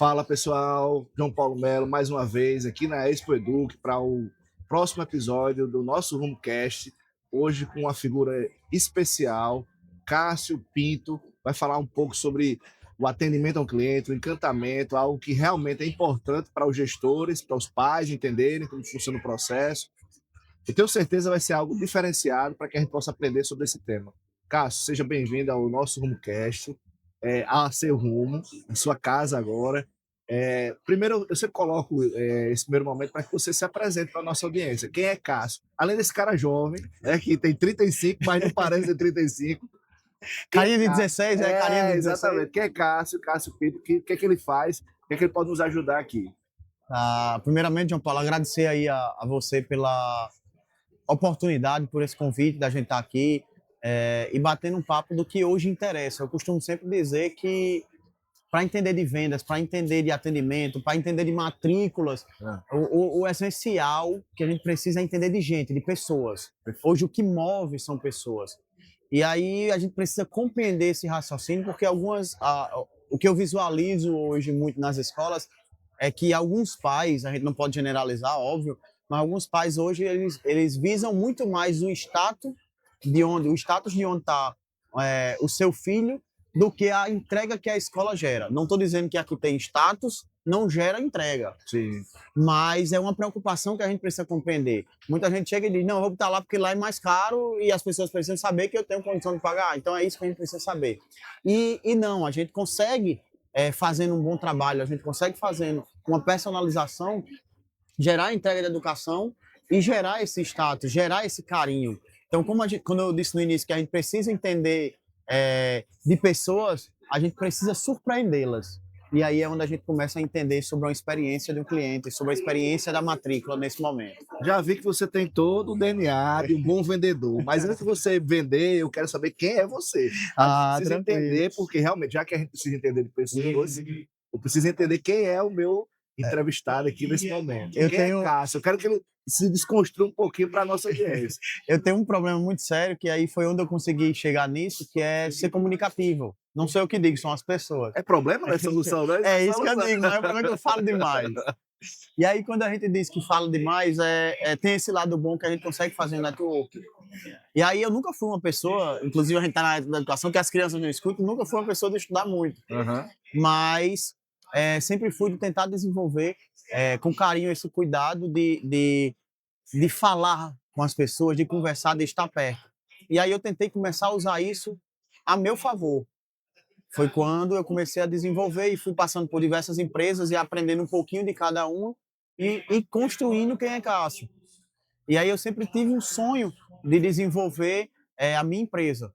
Fala pessoal, João Paulo Melo mais uma vez aqui na Expo Educ para o próximo episódio do nosso Rumocast. Hoje com uma figura especial, Cássio Pinto, vai falar um pouco sobre o atendimento ao cliente, o encantamento, algo que realmente é importante para os gestores, para os pais entenderem como funciona o processo. Eu tenho certeza que vai ser algo diferenciado para que a gente possa aprender sobre esse tema. Cássio, seja bem-vindo ao nosso Rumocast, a seu rumo, a sua casa agora. Primeiro, eu sempre coloco esse primeiro momento para que você se apresente para a nossa audiência. Quem é Cássio? Além desse cara jovem, que tem 35, mas não parece ter 35. Quem é Carinha de Cássio? 16, né? Carinha de 16. Exatamente. Quem é Cássio? Cássio Pinto, o que é que ele faz? O que é que ele pode nos ajudar aqui? Primeiramente, João Paulo, agradecer aí a você pela oportunidade, por esse convite da gente estar aqui e batendo um papo do que hoje interessa. Eu costumo sempre dizer que para entender de vendas, para entender de atendimento, para entender de matrículas, Ah, o essencial que a gente precisa é entender de gente, de pessoas. Hoje o que move são pessoas. E aí a gente precisa compreender esse raciocínio, porque o que eu visualizo hoje muito nas escolas é que alguns pais, a gente não pode generalizar, óbvio, mas alguns pais hoje eles visam muito mais o status de onde está o seu filho do que a entrega que a escola gera. Não estou dizendo que aqui tem status, não gera entrega, sim. mas é uma preocupação que a gente precisa compreender. Muita gente chega e diz, não, eu vou botar lá porque lá é mais caro e as pessoas precisam saber que eu tenho condição de pagar. Então é isso que a gente precisa saber. E não, a gente consegue, fazendo um bom trabalho, a gente consegue fazendo uma personalização, gerar a entrega de educação e gerar esse status, gerar esse carinho. Então, quando eu disse no início que a gente precisa entender de pessoas, a gente precisa surpreendê-las. E aí é onde a gente começa a entender sobre a experiência de um cliente, sobre a experiência da matrícula nesse momento. Já vi que você tem todo o DNA de um bom vendedor, mas antes de você vender, eu quero saber quem é você. A gente precisa Tranquilo. entender, porque realmente, já que a gente precisa entender de pessoas, eu preciso entender quem é o meu entrevistado aqui nesse momento. Eu Quem é tenho, Cássio? Eu quero que ele se desconstrua um pouquinho para a nossa audiência. eu tenho um problema muito sério, que aí foi onde eu consegui chegar nisso, que é ser comunicativo. Não sei o que digo, são as pessoas. É problema, não é solução, não é É isso que eu solução. digo, não é o problema que eu falo demais. E aí, quando a gente diz que fala demais, tem esse lado bom que a gente consegue fazer no network. E aí, eu nunca fui uma pessoa, inclusive a gente está na área da educação, que as crianças não escutam, nunca fui uma pessoa de estudar muito. Uhum. Mas sempre fui de tentar desenvolver com carinho esse cuidado de falar com as pessoas, de conversar, de estar perto. E aí, eu tentei começar a usar isso a meu favor. Foi quando eu comecei a desenvolver e fui passando por diversas empresas e aprendendo um pouquinho de cada uma e construindo quem é Cássio. E aí eu sempre tive um sonho de desenvolver a minha empresa.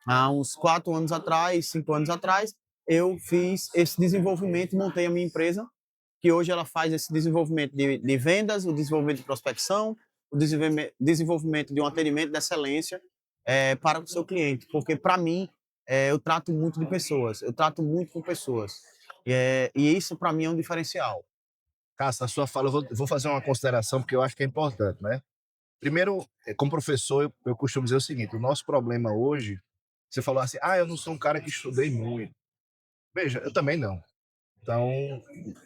Há uns 4 anos atrás, 5 anos atrás, eu fiz esse desenvolvimento, montei a minha empresa, que hoje ela faz esse desenvolvimento de vendas, o desenvolvimento de prospecção, o desenvolvimento de um atendimento de excelência para o seu cliente. Porque, para mim, eu trato muito de pessoas, eu trato muito com pessoas. E isso, para mim, é um diferencial. Cássio, na sua fala, eu vou fazer uma consideração, porque eu acho que é importante, né? Primeiro, como professor, eu costumo dizer o seguinte: o nosso problema hoje, você falou assim, eu não sou um cara que estudei muito. Veja, eu também não. Então,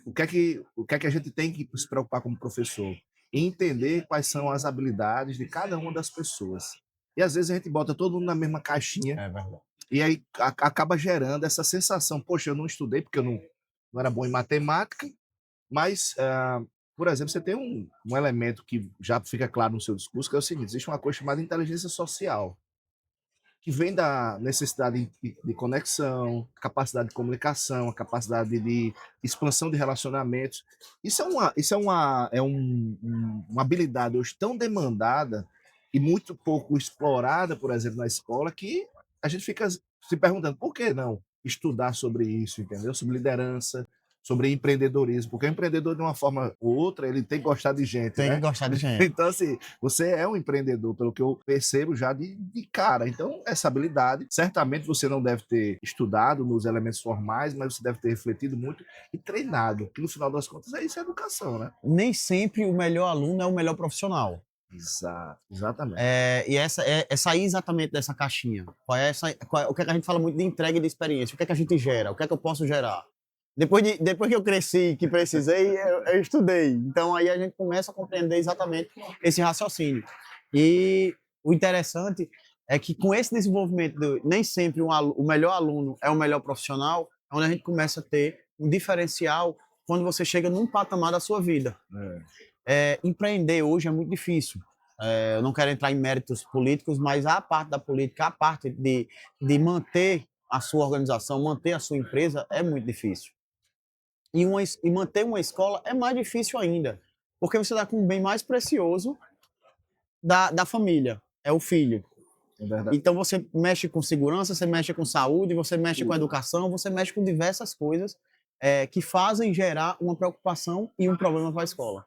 o que é que a gente tem que se preocupar como professor? Em entender quais são as habilidades de cada uma das pessoas. E às vezes a gente bota todo mundo na mesma caixinha É verdade. e aí acaba gerando essa sensação, poxa, eu não estudei porque eu não era bom em matemática, mas, por exemplo, você tem um elemento que já fica claro no seu discurso, que é o seguinte: existe uma coisa chamada inteligência social, que vem da necessidade de conexão, capacidade de comunicação, a capacidade de expansão de relacionamentos. Isso é uma habilidade hoje tão demandada e muito pouco explorada, por exemplo, na escola, que a gente fica se perguntando por que não estudar sobre isso, entendeu? Sobre liderança, sobre empreendedorismo, porque o empreendedor, de uma forma ou outra, ele tem que gostar de gente, Tem que né? gostar de gente. Então, assim, você é um empreendedor, pelo que eu percebo já de cara. Então, essa habilidade, certamente você não deve ter estudado nos elementos formais, mas você deve ter refletido muito e treinado, que no final das contas é isso, é educação, né? Nem sempre o melhor aluno é o melhor profissional. Exato, exatamente. E é sair exatamente dessa caixinha. O que é que a gente fala muito de entrega e de experiência? O que é que a gente gera? O que é que eu posso gerar? Depois que eu cresci, que precisei, eu estudei. Então aí a gente começa a compreender exatamente esse raciocínio. E o interessante é que com esse desenvolvimento, nem sempre o melhor aluno é o melhor profissional, é onde a gente começa a ter um diferencial quando você chega num patamar da sua vida. Empreender hoje é muito difícil. Eu não quero entrar em méritos políticos, mas a parte da política, a parte de manter a sua organização, manter a sua empresa é muito difícil. E manter uma escola é mais difícil ainda, porque você está com o bem mais precioso da família, é o filho. É verdade. Então você mexe com segurança, você mexe com saúde, você mexe com educação, você mexe com diversas coisas que fazem gerar uma preocupação e um problema para a escola.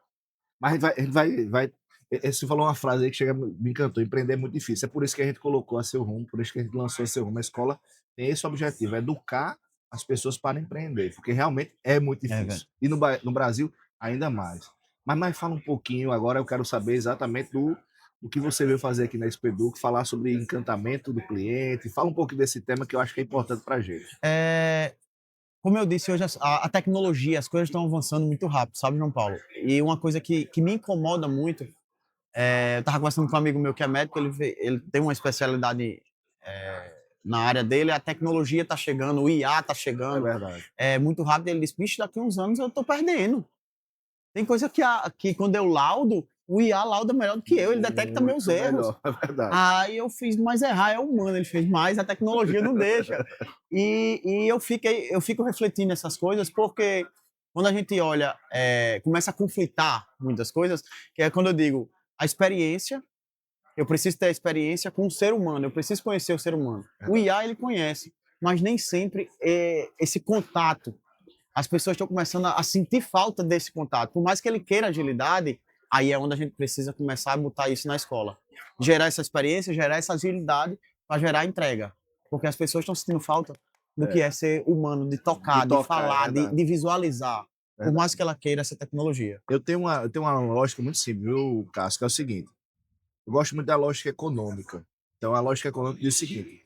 Mas a gente vai você falou uma frase aí que me encantou, empreender é muito difícil. É por isso que a gente colocou a Seu Rumo, por isso que a gente lançou a Seu Rumo. A escola tem esse objetivo, é educar as pessoas para empreender, porque realmente é muito difícil. E no Brasil, ainda mais. Mas fala um pouquinho, agora eu quero saber exatamente do que você veio fazer aqui na Expeduc, falar sobre encantamento do cliente, fala um pouco desse tema que eu acho que é importante para a gente. Como eu disse, hoje a tecnologia, as coisas estão avançando muito rápido, sabe, João Paulo? E uma coisa que me incomoda muito, eu estava conversando com um amigo meu que é médico, ele tem uma especialidade na área dele, a tecnologia está chegando, o IA está É chegando verdade. muito rápido. Ele disse, bicho, daqui a uns anos eu estou perdendo. Tem coisa que quando eu laudo, o IA lauda melhor do que eu, ele detecta meus Muito erros. melhor, é verdade. Aí eu fiz, mas errar é humano, ele fez, mas a tecnologia não deixa. E eu fico refletindo essas coisas, porque quando a gente olha, começa a conflitar muitas coisas, que é quando eu digo, a experiência, eu preciso ter a experiência com o ser humano, eu preciso conhecer o ser humano. O IA, ele conhece, mas nem sempre esse contato. As pessoas estão começando a sentir falta desse contato. Por mais que ele queira agilidade, aí é onde a gente precisa começar a botar isso na escola. Gerar essa experiência, gerar essa agilidade para gerar entrega. Porque as pessoas estão sentindo falta do que é ser humano, de tocar, de tocar, é falar, verdade. de visualizar. Por mais que ela queira essa tecnologia. Eu tenho uma lógica muito simples, viu, Cássio, que é o seguinte: eu gosto muito da lógica econômica. Então, a lógica econômica diz o seguinte: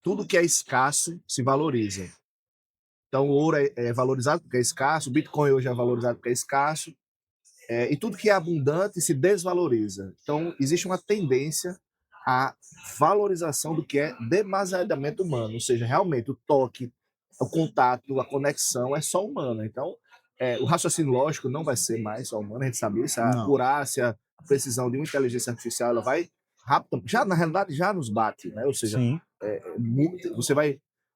tudo que é escasso se valoriza. Então, o ouro é valorizado porque é escasso, o Bitcoin hoje é valorizado porque é escasso, e tudo que é abundante se desvaloriza. Então, existe uma tendência à valorização do que é demasiadamente humano, ou seja, realmente o toque, o contato, a conexão é só humana. Então, o raciocínio lógico não vai ser mais só humano, a gente sabe isso, a Não. acurácia, a precisão de uma inteligência artificial, ela vai rápido, já na realidade já nos bate, né? Ou seja, Sim.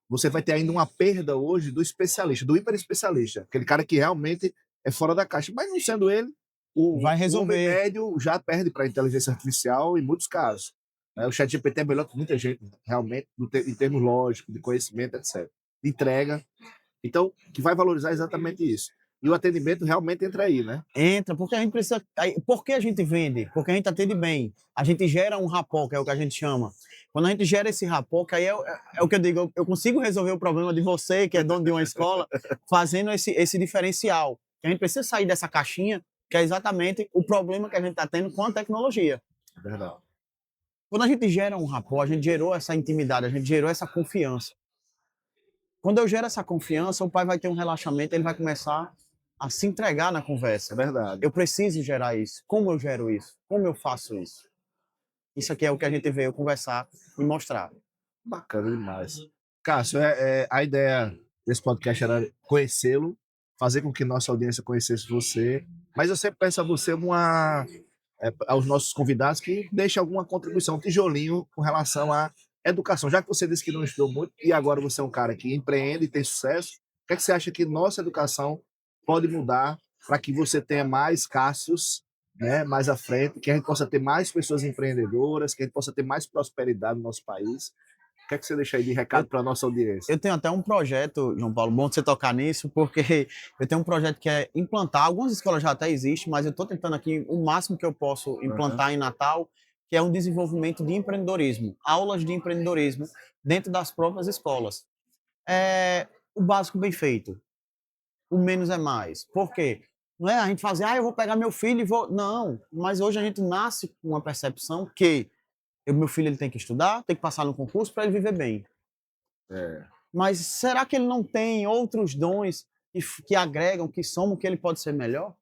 você vai ter ainda uma perda hoje do especialista, do hiperespecialista, aquele cara que realmente é fora da caixa, mas não sendo ele, Vai o homem resolver. médio já perde para a inteligência artificial em muitos casos. O ChatGPT é melhor que muita gente, realmente, em termos lógicos, de conhecimento, etc. De entrega. Então, que vai valorizar exatamente isso. E o atendimento realmente entra aí, né? Entra, porque a gente precisa. Por que a gente vende? Porque a gente atende bem. A gente gera um rapport, que é o que a gente chama. Quando a gente gera esse rapport, que aí é o que eu digo, eu consigo resolver o problema de você, que é dono de uma escola, fazendo esse diferencial. A gente precisa sair dessa caixinha, que é exatamente o problema que a gente está tendo com a tecnologia. É verdade. Quando a gente gera um rapport, a gente gerou essa intimidade, a gente gerou essa confiança. Quando eu gero essa confiança, o pai vai ter um relaxamento, ele vai começar a se entregar na conversa. É verdade. Eu preciso gerar isso. Como eu gero isso? Como eu faço isso? Isso aqui é o que a gente veio conversar e mostrar. Bacana demais. Cássio, a ideia desse podcast era conhecê-lo, fazer com que nossa audiência conhecesse você, mas eu sempre peço a você aos nossos convidados que deixe alguma contribuição, um tijolinho com relação à educação. Já que você disse que não estudou muito e agora você é um cara que empreende e tem sucesso, o que é que você acha que nossa educação pode mudar para que você tenha mais Cássios, né, mais à frente, que a gente possa ter mais pessoas empreendedoras, que a gente possa ter mais prosperidade no nosso país? O que é que você deixa aí de recado para a nossa audiência? Eu tenho até um projeto, João Paulo, bom de você tocar nisso, porque eu tenho um projeto que é implantar, algumas escolas já até existem, mas eu estou tentando aqui o máximo que eu posso implantar em Natal, que é um desenvolvimento de empreendedorismo, aulas de empreendedorismo dentro das próprias escolas. O básico bem feito, o menos é mais. Por quê? Não é a gente fazer, eu vou pegar meu filho e vou... Não, mas hoje a gente nasce com uma percepção que meu filho ele tem que estudar, tem que passar no concurso para ele viver bem. É, Mas será que ele não tem outros dons que agregam, que somam, que ele pode ser melhor.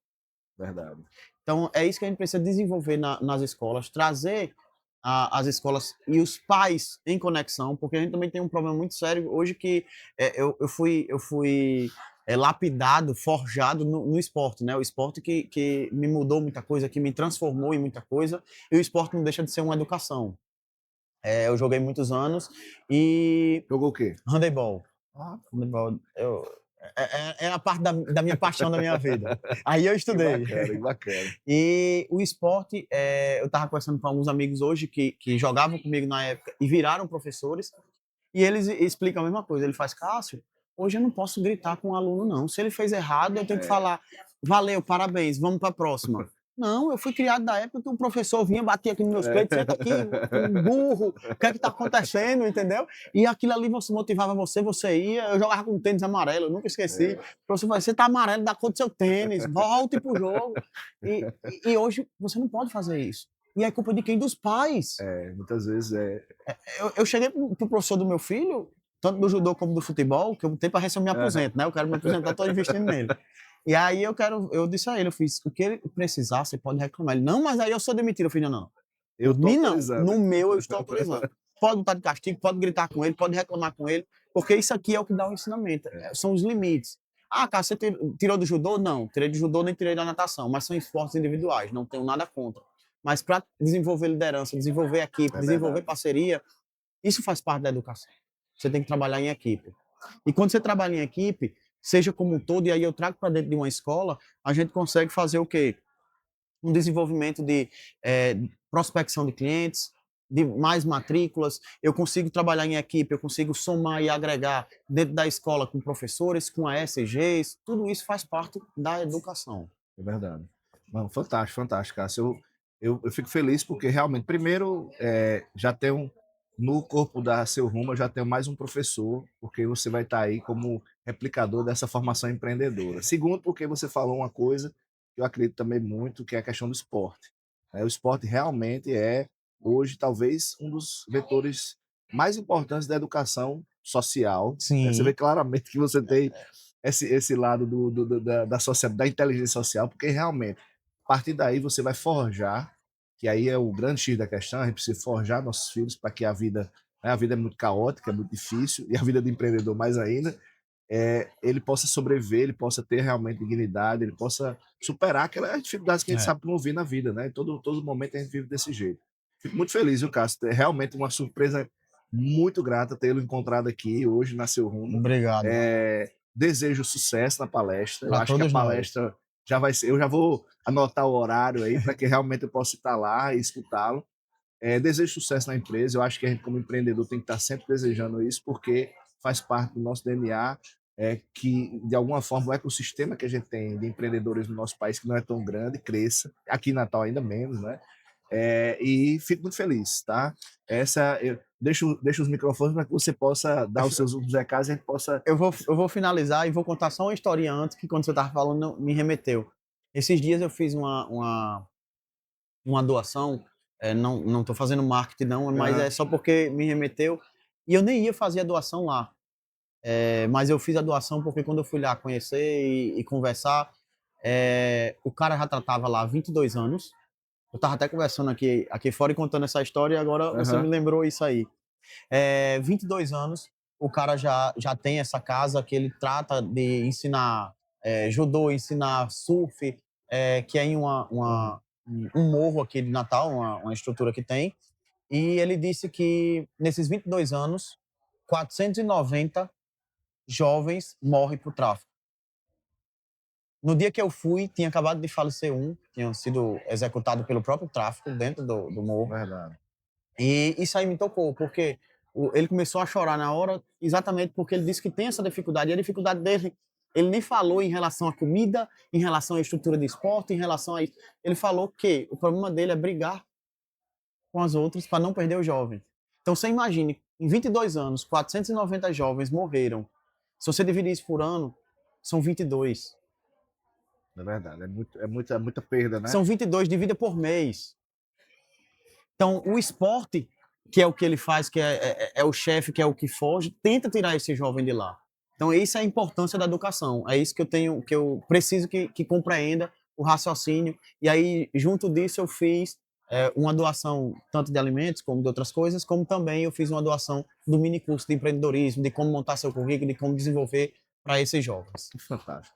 Verdade. Então, é isso que a gente precisa desenvolver nas escolas, trazer as escolas e os pais em conexão, porque a gente também tem um problema muito sério hoje que eu fui lapidado, forjado no esporte, né? O esporte que me mudou muita coisa, que me transformou em muita coisa, e o esporte não deixa de ser uma educação. Eu joguei muitos anos e Jogou o quê? handebol. Ah, Handebol, é a parte da minha paixão da minha vida. Aí eu que estudei. bacana, que bacana. E o esporte, eu estava conversando com alguns amigos hoje que jogavam comigo na época e viraram professores, e eles explicam a mesma coisa. Ele faz, Cássio, hoje eu não posso gritar com o aluno, não. Se ele fez errado, eu tenho que falar, valeu, parabéns, vamos para a próxima. Não, eu fui criado da época que o professor vinha, batia aqui nos meus peitos, senta aqui, um burro, o que é que tá acontecendo, entendeu? E aquilo ali você motivava você ia, eu jogava com tênis amarelo, eu nunca esqueci. O professor falou, você tá amarelo da cor do seu tênis, volte pro jogo. E hoje você não pode fazer isso. E é culpa de quem? Dos pais. Muitas vezes Eu cheguei pro professor do meu filho, tanto do judô como do futebol, que eu tenho para ver se eu me aposento, né? Eu quero me aposentar, estou investindo nele. E aí eu disse a ele, eu fiz, o que ele precisar, você pode reclamar. Ele, não, mas aí eu sou demitido. Eu falei, não. eu Por tô mim, não. autorizando. No meu, eu estou autorizando. Pode botar de castigo, pode gritar com ele, pode reclamar com ele, porque isso aqui é o que dá o ensinamento. São os limites. Ah, cara, você tirou do judô? Não, tirei do judô nem tirei da natação, mas são esportes individuais, não tenho nada contra. Mas para desenvolver liderança, desenvolver equipe, desenvolver Verdade. parceria, isso faz parte da educação. Você tem que trabalhar em equipe. E quando você trabalha em equipe, seja como um todo, e aí eu trago para dentro de uma escola, a gente consegue fazer o quê? Um desenvolvimento de prospecção de clientes, de mais matrículas, eu consigo trabalhar em equipe, eu consigo somar e agregar dentro da escola com professores, com ASGs, tudo isso faz parte da educação. É verdade. Mano, fantástico, fantástico, Cássio. Eu fico feliz porque realmente, primeiro, já tenho no corpo da Seu Rumo, eu já tenho mais um professor, porque você vai estar aí como replicador dessa formação empreendedora. Segundo, porque você falou uma coisa que eu acredito também muito, que é a questão do esporte. O esporte realmente é, hoje, talvez um dos vetores mais importantes da educação social. Você vê Sim. claramente que você tem esse lado da inteligência social, porque realmente, a partir daí você vai forjar, que aí é o grande X da questão, a gente precisa forjar nossos filhos para que a vida é muito caótica, é muito difícil, e a vida do empreendedor mais ainda, ele possa sobreviver, ele possa ter realmente dignidade, ele possa superar aquelas dificuldades que a gente É. sabe promover na vida, né? Todo momento a gente vive desse jeito. Fico muito feliz, viu, Cássio? É realmente uma surpresa muito grata tê-lo encontrado aqui hoje na Seu Rumo. Obrigado. Desejo sucesso na palestra. Eu Para acho que a todos nós. palestra já vai ser. Eu já vou anotar o horário aí para que realmente eu possa estar lá e escutá-lo. Desejo sucesso na empresa. Eu acho que a gente, como empreendedor, tem que estar sempre desejando isso, porque faz parte do nosso DNA. Que, de alguma forma, o ecossistema que a gente tem de empreendedores no nosso país, que não é tão grande, cresça. Aqui em Natal, ainda menos, né? E fico muito feliz, tá? Eu deixo os microfones para que você possa dar os seus últimos recados e a gente possa. Eu vou finalizar e vou contar só uma historinha antes, que quando você estava falando, me remeteu. Esses dias eu fiz uma doação, não estou fazendo marketing não, mas Aham. é só porque me remeteu, e eu nem ia fazer a doação lá. Mas eu fiz a doação porque quando eu fui lá conhecer e conversar, o cara já tratava lá há 22 anos. Eu estava até conversando aqui fora e contando essa história, e agora você me Aham. lembrou isso aí. 22 anos, o cara já tem essa casa que ele trata de ensinar judô, ensinar surf, que é em Uhum. um morro aqui de Natal, uma estrutura que tem. E ele disse que nesses 22 anos, 490 jovens morrem por tráfico. No dia que eu fui, tinha acabado de falecer um, tinha sido executado pelo próprio tráfico dentro do morro. Verdade. E isso aí me tocou, porque ele começou a chorar na hora, exatamente porque ele disse que tem essa dificuldade. E a dificuldade dele, ele nem falou em relação à comida, em relação à estrutura de esporte, em relação a isso. Ele falou que o problema dele é brigar com as outras para não perder o jovem. Então você imagine, em 22 anos, 490 jovens morreram. Se você dividir isso por ano, são 22. É verdade. É muita perda, né? São 22 dividido por mês. Então, o esporte, que é o que ele faz, que é o chefe, que é o que foge, tenta tirar esse jovem de lá. Então, isso é a importância da educação. É isso que eu preciso que compreenda o raciocínio. E aí, junto disso, eu fiz uma doação tanto de alimentos como de outras coisas, como também eu fiz uma doação do mini curso de empreendedorismo, de como montar seu currículo, de como desenvolver para esses jovens. Fantástico.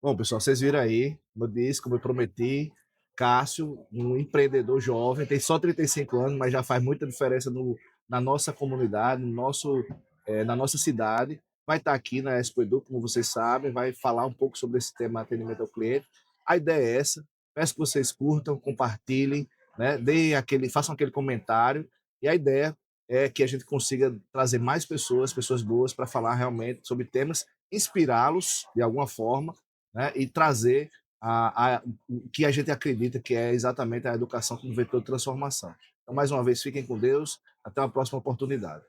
Bom, pessoal, vocês viram aí, como eu disse, como eu prometi, Cássio, um empreendedor jovem, tem só 35 anos, mas já faz muita diferença na nossa comunidade, na nossa cidade. Vai estar aqui na Expo Edu, como vocês sabem, vai falar um pouco sobre esse tema atendimento ao cliente. A ideia é essa. Peço que vocês curtam, compartilhem, né? Façam aquele comentário. E a ideia é que a gente consiga trazer mais pessoas, pessoas boas, para falar realmente sobre temas, inspirá-los de alguma forma, né? E trazer o que a gente acredita que é exatamente a educação como vetor de transformação. Então, mais uma vez, fiquem com Deus. Até uma próxima oportunidade.